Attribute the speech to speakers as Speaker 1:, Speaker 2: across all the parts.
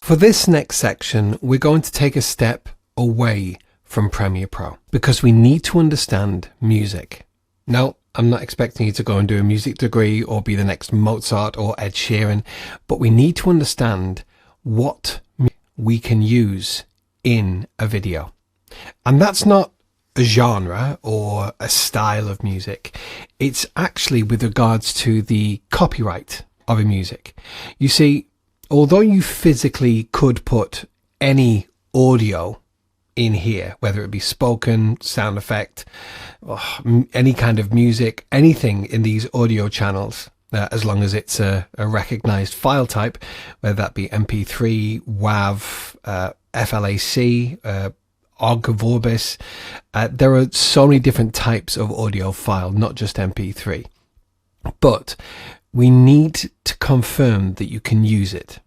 Speaker 1: For this next section, we're going to take a step away from Premiere Pro because we need to understand music. Now, I'm not expecting you to go and do a music degree or be the next Mozart or Ed Sheeran, but we need to understand what we can use in a video. And that's not a genre or a style of music. It's actually with regards to the copyright of a music. You see, although you physically could put any audio in here, whether it be spoken, sound effect, any kind of music, anything in these audio channels, as long as it's a recognized file type, whether that be MP3, WAV, FLAC, OGG, Vorbis, there are so many different types of audio file, not just MP3. But we need to confirm that you can use it.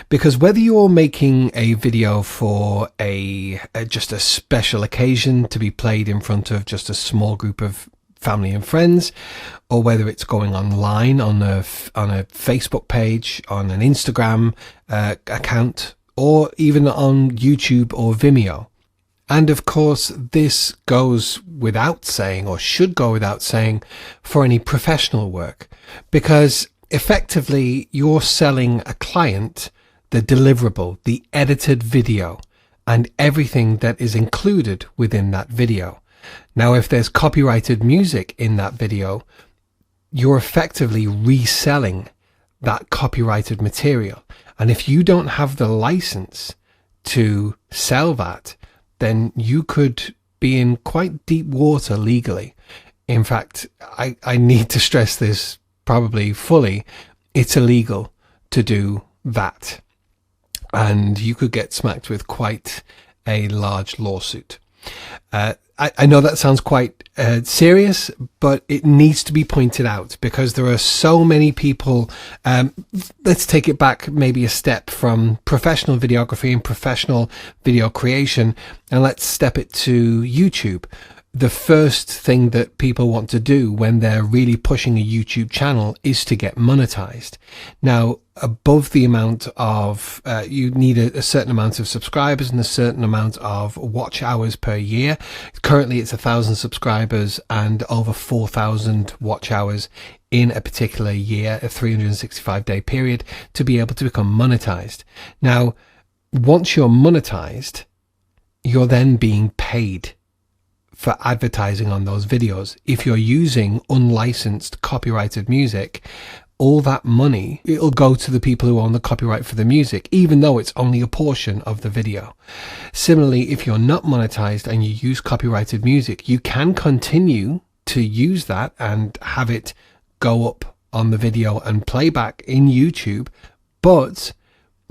Speaker 1: Because whether you're making a video for just a special occasion to be played in front of just a small group of family and friends, or whether it's going online on a Facebook page, on an Instagram account, or even on YouTube or Vimeo. And of course, this goes without saying, or should go without saying, for any professional work, because effectively you're selling a client the deliverable, the edited video, and everything that is included within that video. Now, if there's copyrighted music in that video, you're effectively reselling that copyrighted material. And if you don't have the license to sell that, then you could be in quite deep water legally. In fact, I need to stress this probably fully. It's illegal to do that. And you could get smacked with quite a large lawsuit. I know that sounds quite serious, but it needs to be pointed out because there are so many people. Let's take it back maybe a step from professional videography and professional video creation, and let's step it to YouTube. The first thing that people want to do when they're really pushing a YouTube channel is to get monetized. Now, above the amount of, you need a certain amount of subscribers and a certain amount of watch hours per year. Currently, it's 1,000 subscribers and over 4,000 watch hours in a particular year, a 365-day period, to be able to become monetized. Now, once you're monetized, you're then being paid for advertising on those videos. If you're using unlicensed copyrighted music, all that money, it'll go to the people who own the copyright for the music, even though it's only a portion of the video. Similarly, if you're not monetized and you use copyrighted music, you can continue to use that and have it go up on the video and playback in YouTube, but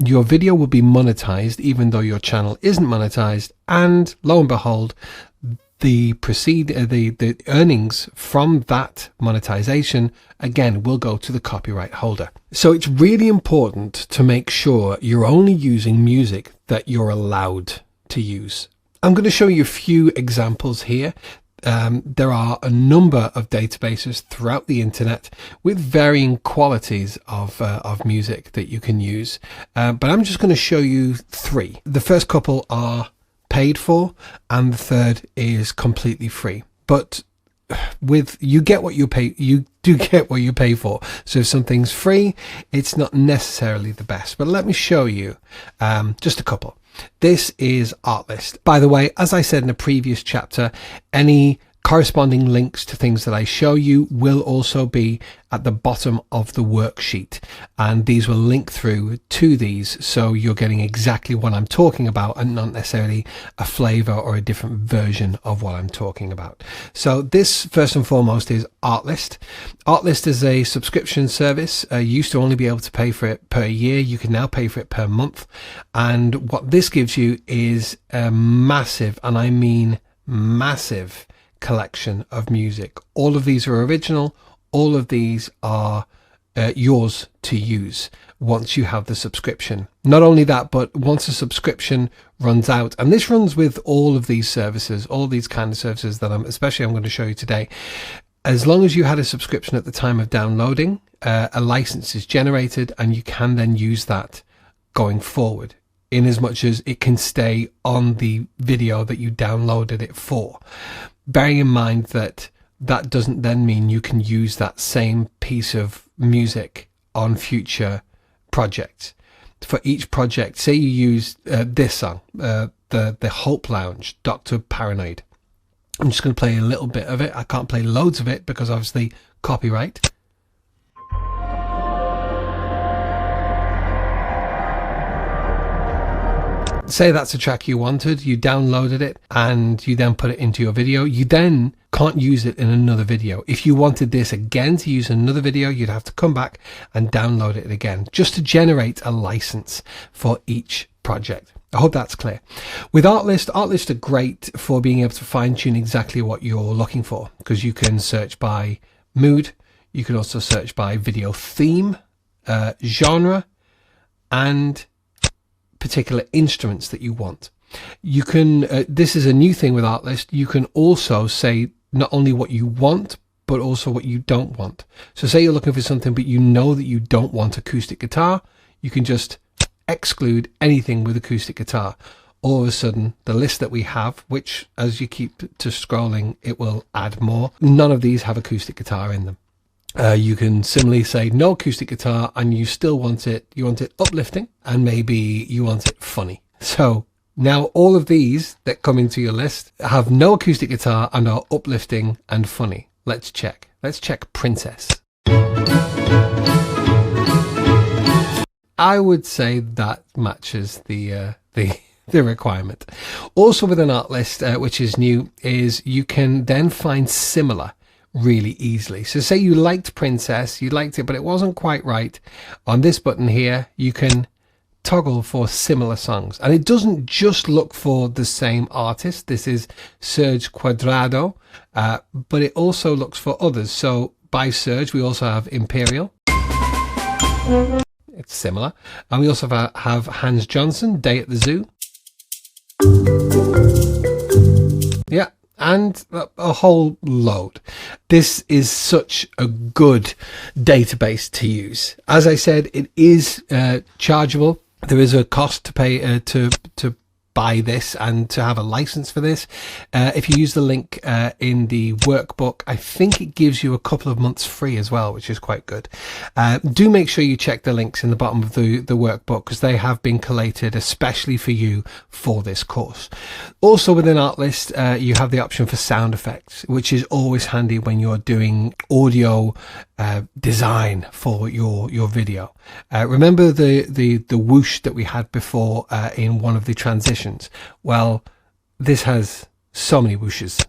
Speaker 1: your video will be monetized even though your channel isn't monetized, and lo and behold, the earnings from that monetization again will go to the copyright holder. So it's really important to make sure you're only using music that you're allowed to use. I'm going to show you a few examples here. There are a number of databases throughout the internet with varying qualities of music that you can use, but I'm just going to show you three. The first couple are paid for, and the third is completely free. But you get what you pay. You do get what you pay for. So if something's free, it's not necessarily the best. But let me show you just a couple. This is Artlist. By the way, as I said in a previous chapter, any corresponding links to things that I show you will also be at the bottom of the worksheet, and these will link through to these, so you're getting exactly what I'm talking about and not necessarily a flavor or a different version of what I'm talking about. So this, first and foremost, is Artlist. Artlist is a subscription service. You used to only be able to pay for it per year. You can now pay for it per month, and what this gives you is a massive, and I mean massive, collection of music. All of these are original. All of these are yours to use once you have the subscription. Not only that, but once a subscription runs out, and this runs with all of these services, all these kind of services that I'm going to show you today, as long as you had a subscription at the time of downloading, a license is generated and you can then use that going forward, in as much as it can stay on the video that you downloaded it for. Bearing in mind that that doesn't then mean you can use that same piece of music on future projects. For each project, say you use this song, the Hope Lounge, Dr. Paranoid. I'm just going to play a little bit of it. I can't play loads of it because obviously copyright. Say that's a track you wanted, you downloaded it, and you then put it into your video. You then can't use it in another video. If you wanted this again to use another video, you'd have to come back and download it again, just to generate a license for each project. I hope that's clear. With Artlist are great for being able to fine tune exactly what you're looking for, because you can search by mood. You can also search by video theme, genre, and particular instruments that you want. You can, this is a new thing with Artlist, you can also say not only what you want, but also what you don't want. So say you're looking for something, but you know that you don't want acoustic guitar, you can just exclude anything with acoustic guitar. All of a sudden, the list that we have, which as you keep to scrolling, it will add more. None of these have acoustic guitar in them. You can similarly say no acoustic guitar, and you still want it, you want it uplifting, and maybe you want it funny. So now all of these that come into your list have no acoustic guitar and are uplifting and funny. Let's check. Let's check Princess. I would say that matches the requirement. Also with an Artlist, which is new, is you can then find similar really easily. So say you liked Princess, you liked it, but it wasn't quite right. On this button here, you can toggle for similar songs. And it doesn't just look for the same artist. This is Serge Quadrado, but it also looks for others. So by Serge, we also have Imperial. It's similar. And we also have Hans Johnson, Day at the Zoo. Yeah. And a whole load. This is such a good database to use. As I said, it is chargeable. There is a cost to pay to buy this and to have a license for this. If you use the link in the workbook, I think it gives you a couple of months free as well, which is quite good. Do make sure you check the links in the bottom of the workbook, because they have been collated especially for you for this course. Also within Artlist, you have the option for sound effects, which is always handy when you're doing audio design for your video. Remember the whoosh that we had before in one of the transitions? Well, this has so many whooshes.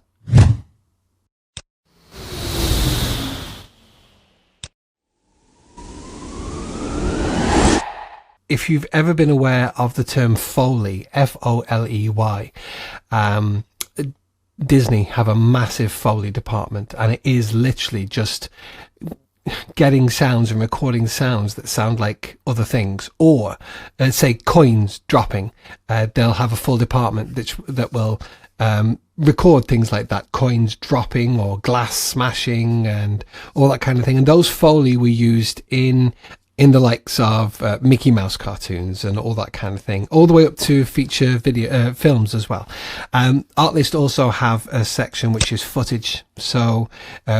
Speaker 1: If you've ever been aware of the term Foley, F-O-L-E-Y, Disney have a massive Foley department, and it is literally just getting sounds and recording sounds that sound like other things, or say coins dropping. They'll have a full department that will record things like that, coins dropping or glass smashing and all that kind of thing. And those Foley were used in the likes of Mickey Mouse cartoons and all that kind of thing, all the way up to feature video films as well. Artlist also have a section which is footage. So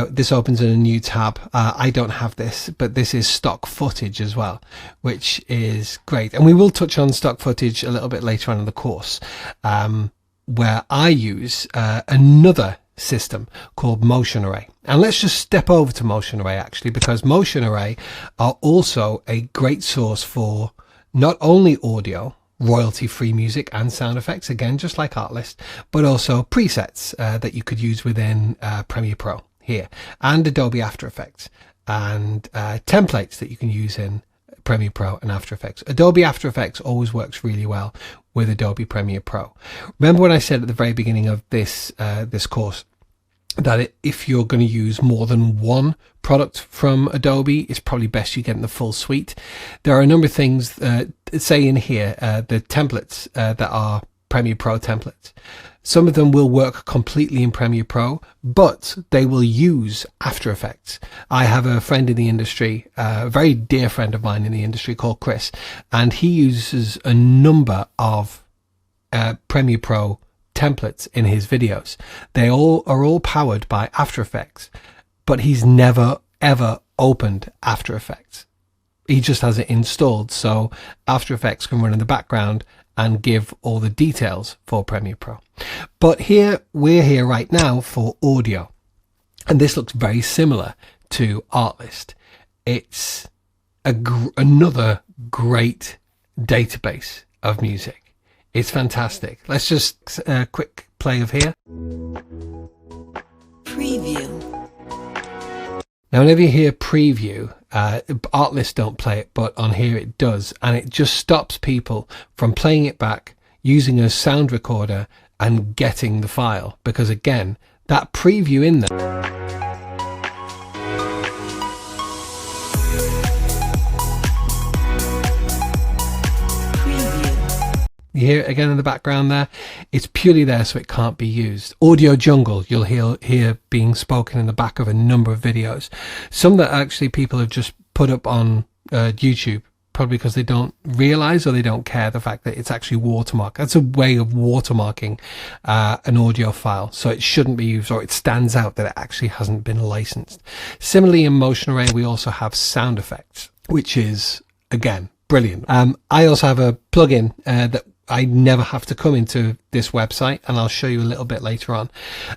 Speaker 1: this opens in a new tab. I don't have this, but this is stock footage as well, which is great. And we will touch on stock footage a little bit later on in the course, where I use another system called Motion Array. And let's just step over to Motion Array actually, because Motion Array are also a great source for not only audio, royalty-free music and sound effects, again just like Artlist, but also presets that you could use within Premiere Pro here, and Adobe After Effects, and templates that you can use in Premiere Pro and After Effects. Adobe After Effects always works really well with Adobe Premiere Pro. Remember when I said at the very beginning of this course that if you're going to use more than one product from Adobe, it's probably best you get in the full suite. There are a number of things, say in here, the templates that are Premiere Pro templates. Some of them will work completely in Premiere Pro, but they will use After Effects. I have a friend in the industry, a very dear friend of mine in the industry called Chris, and he uses a number of Premiere Pro templates in his videos. They all are powered by After Effects, but he's never ever opened After Effects. He just has it installed, so After Effects can run in the background and give all the details for Premiere Pro. But we're here right now for audio, and this looks very similar to Artlist. It's another great database of music. It's fantastic. Let's just a quick play of here.
Speaker 2: Preview.
Speaker 1: Now, whenever you hear preview, Artlist don't play it, but on here it does, and it just stops people from playing it back, using a sound recorder and getting the file, because again, that preview in there. You hear it again in the background there. It's purely there so it can't be used. Audio Jungle, you'll hear being spoken in the back of a number of videos. Some that actually people have just put up on YouTube, probably because they don't realize or they don't care the fact that it's actually watermarked. That's a way of watermarking an audio file, so it shouldn't be used, or it stands out that it actually hasn't been licensed. Similarly, in Motion Array, we also have sound effects, which is, again, brilliant. I also have a plugin that I never have to come into this website, and I'll show you a little bit later on.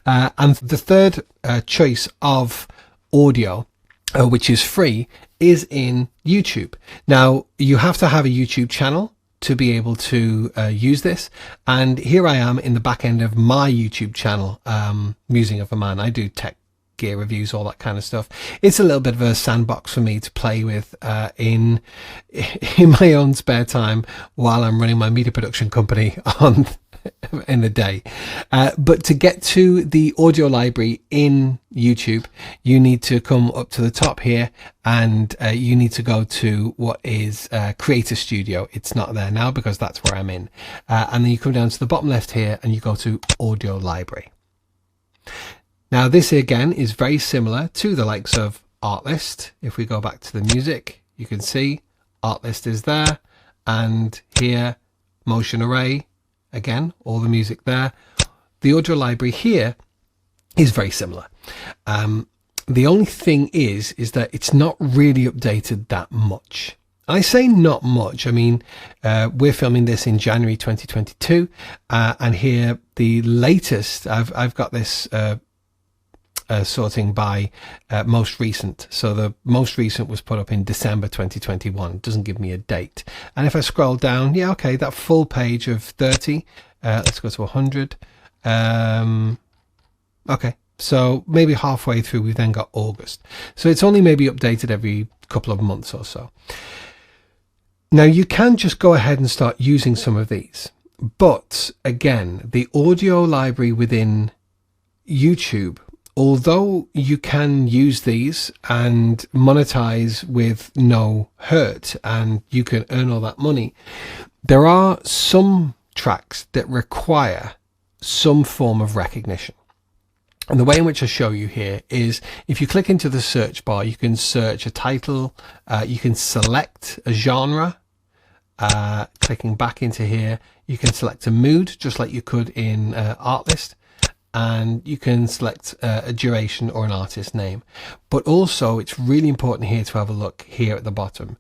Speaker 1: And the third choice of audio, which is free, is in YouTube. Now, you have to have a YouTube channel to be able to use this. And here I am in the back end of my YouTube channel, Musing of a Man. I do tech gear reviews, all that kind of stuff. It's a little bit of a sandbox for me to play with in my own spare time while I'm running my media production company in the day. But to get to the audio library in YouTube, you need to come up to the top here, and you need to go to what is Creator Studio. It's not there now because that's where I'm in. And then you come down to the bottom left here and you go to Audio Library. Now, this again is very similar to the likes of Artlist. If we go back to the music, you can see Artlist is there, and here Motion Array, again, all the music there. The audio library here is very similar. The only thing is that it's not really updated that much. I say not much. I mean, we're filming this in January 2022, and here the latest, I've got this sorting by most recent. So the most recent was put up in December 2021. It doesn't give me a date. And if I scroll down, yeah, okay, that full page of 30, let's go to 100. Okay, so maybe halfway through, we've then got August. So it's only maybe updated every couple of months or so. Now, you can just go ahead and start using some of these. But again, the audio library within YouTube, although you can use these and monetize with no hurt and you can earn all that money, there are some tracks that require some form of recognition. And the way in which I show you here is if you click into the search bar, you can search a title, you can select a genre. Clicking back into here, you can select a mood just like you could in Artlist. And you can select a duration or an artist name. But also, it's really important here to have a look here at the bottom.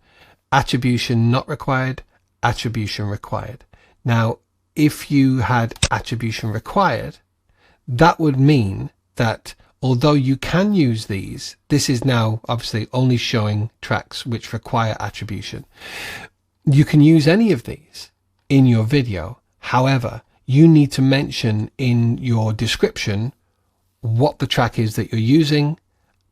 Speaker 1: Attribution not required, attribution required. Now, if you had attribution required, that would mean that although you can use these, this is now obviously only showing tracks which require attribution. You can use any of these in your video. However, you need to mention in your description what the track is that you're using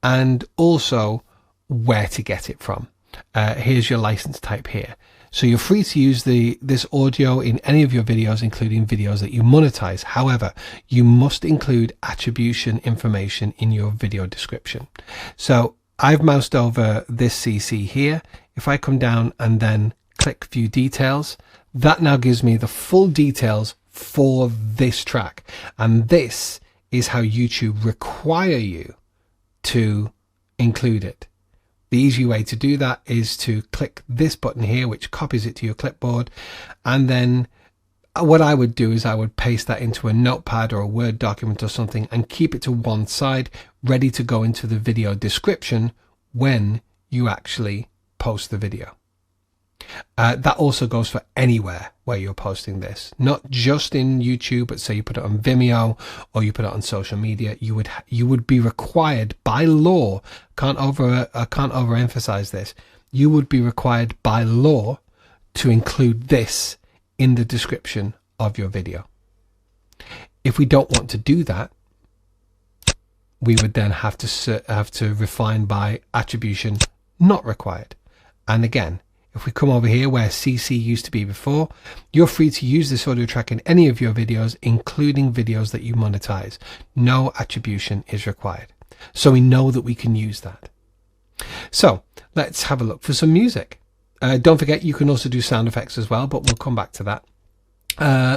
Speaker 1: and also where to get it from. Here's your license type here. So you're free to use this audio in any of your videos, including videos that you monetize. However, you must include attribution information in your video description. So I've moused over this CC here. If I come down and then click View Details, that now gives me the full details for this track. And this is how YouTube require you to include it. The easy way to do that is to click this button here, which copies it to your clipboard. And then what I would do is I would paste that into a notepad or a Word document or something and keep it to one side, ready to go into the video description when you actually post the video. That also goes for anywhere where you're posting this, not just in YouTube, but say you put it on Vimeo or you put it on social media. You would be required by law, can't overemphasize this, you would be required by law to include this in the description of your video. If we don't want to do that, we would then have to refine by attribution not required. And again, if we come over here where CC used to be before, you're free to use this audio track in any of your videos, including videos that you monetize. No attribution is required. So we know that we can use that. So let's have a look for some music. Don't forget, you can also do sound effects as well, but we'll come back to that.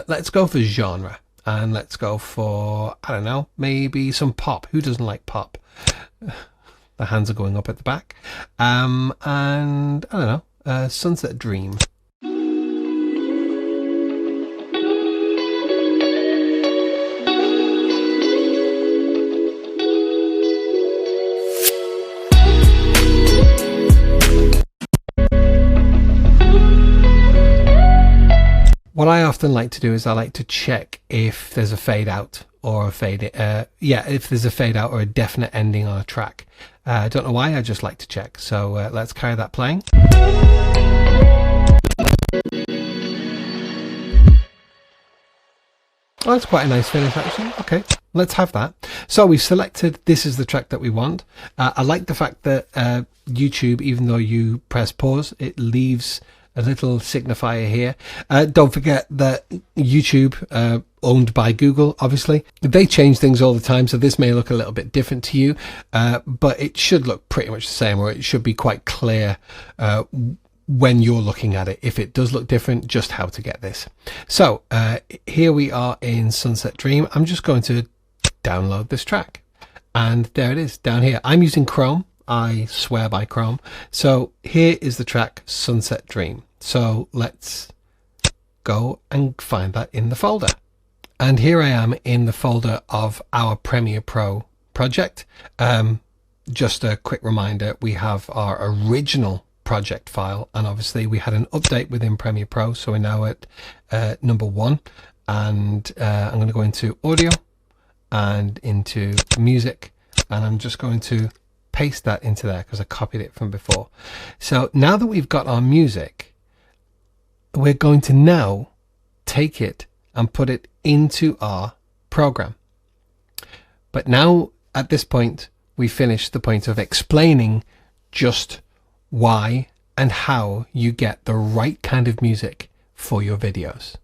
Speaker 1: Let's go for genre, and let's go for, I don't know, maybe some pop. Who doesn't like pop? The hands are going up at the back. And I don't know. Sunset Dream. What I often like to do is I like to check if there's a fade out or a fade if there's a fade out or a definite ending on a track. I don't know why, I just like to check. So let's carry that playing. Oh, that's quite a nice finish actually. Okay, let's have that. So we've selected, this is the track that we want. I like the fact that YouTube, even though you press pause, it leaves a little signifier here. Don't forget that YouTube, owned by Google, obviously, they change things all the time, so this may look a little bit different to you, but it should look pretty much the same, or it should be quite clear when you're looking at it, if it does look different, just how to get this. So here we are in Sunset Dream. I'm just going to download this track, and there it is down here. I'm using Chrome. I swear by Chrome. So here is the track Sunset Dream. So let's go and find that in the folder. And here I am in the folder of our Premiere Pro project. Just a quick reminder, we have our original project file, and obviously we had an update within Premiere Pro, so we're now at number 1, and I'm going to go into audio and into music, and I'm just going to paste that into there because I copied it from before. So now that we've got our music, we're going to now take it and put it into our program. But now at this point, we finished the point of explaining just why and how you get the right kind of music for your videos.